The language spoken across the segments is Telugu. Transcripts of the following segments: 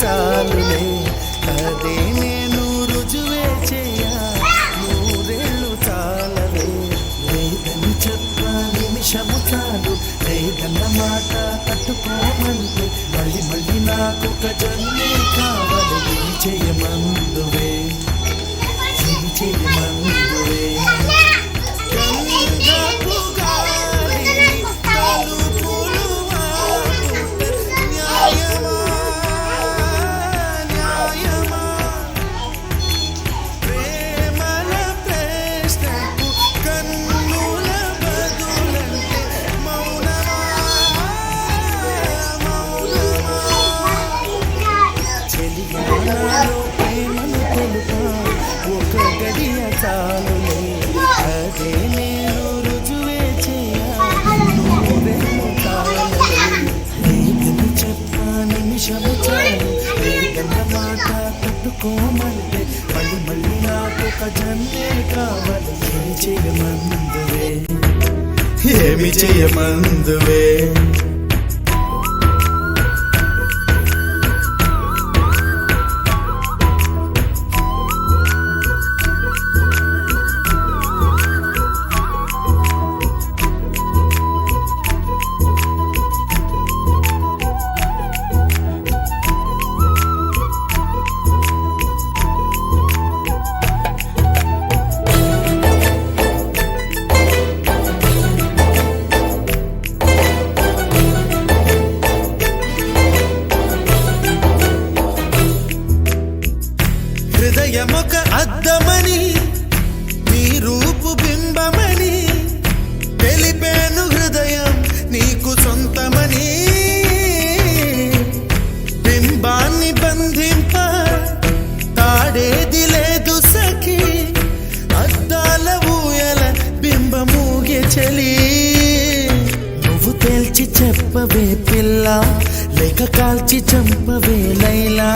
చాలులే అదే నేను రుజువే చేయ నూరేళ్ళు చాలవే లేదని చెప్ప నిమిషము చాలు లేదన్న మాట తట్టుకోమంటే మళ్ళీ మళ్ళీ నాకొక జన్మే కావాలి ఏమి చేయమందువే ఏమి చేయమందువే చాలులే అదే నేను రుజువే చేయ నూరేళ్ళు చాలులే లేదని చెప్ప నిమిషము చాలు లేదన్న మాట తట్టుకోమంటే మళ్ళీ మళ్ళీ నాకొక జన్మే కావాలి ఏమి చేయమందువే ఏమి చేయమందువే హృదయమొక అద్దమని నీ రూపు బింబమని తెలిపేను హృదయం నీకు సొంతమని బింబాన్ని బంధింప తాడేది లేదు సఖి అద్దాల ఊయల బింబమూగే చలి నువ్వు తేల్చి చెప్పవే పిల్ల లేక కాల్చి చంపవే లైలా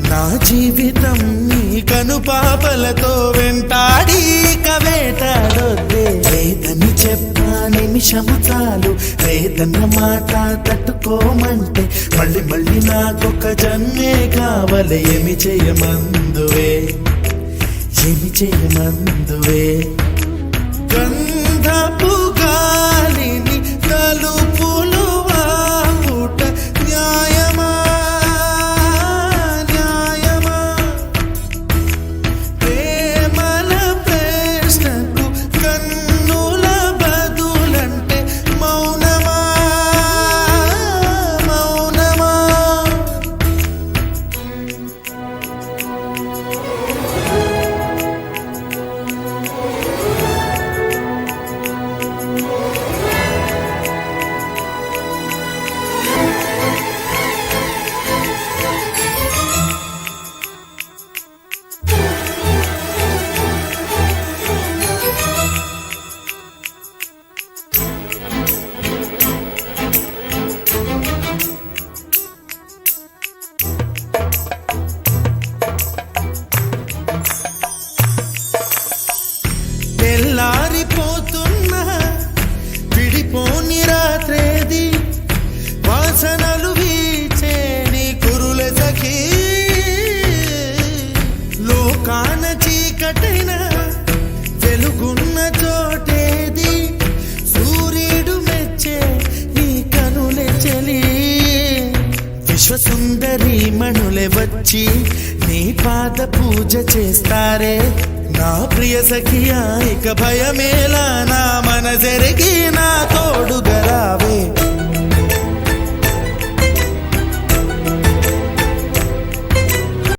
నా జీవితం నీ కనుపాపలతో వెంటాడి కవేటాడొద్దే లేదని చెప్పా నిమిషము చాలు లేదన్న మాట తట్టుకోమంటే మళ్ళీ మళ్ళీ నాకొక జన్మే కావాలి ఏమి చేయమందువే ఏమి చేయమందువే గంధపు గాలిని తలుపులు వాగుట న్యాయమా తెల్లారిపోతున్నా విడిపోని రాత్రేది వాసనలు వీచే నీ కురుల సఖీ లోకాన చీకటైన వెలుగున్న చోటేది సూర్యుడు మెచ్చే నీ కనులే చలి విశ్వసుందరి మణులే వచ్చి నీ పాద పూజ చేస్తారే నా ప్రియ సఖియా ఇక భయమేలా నా మన జరిగి నా తోడుగరావే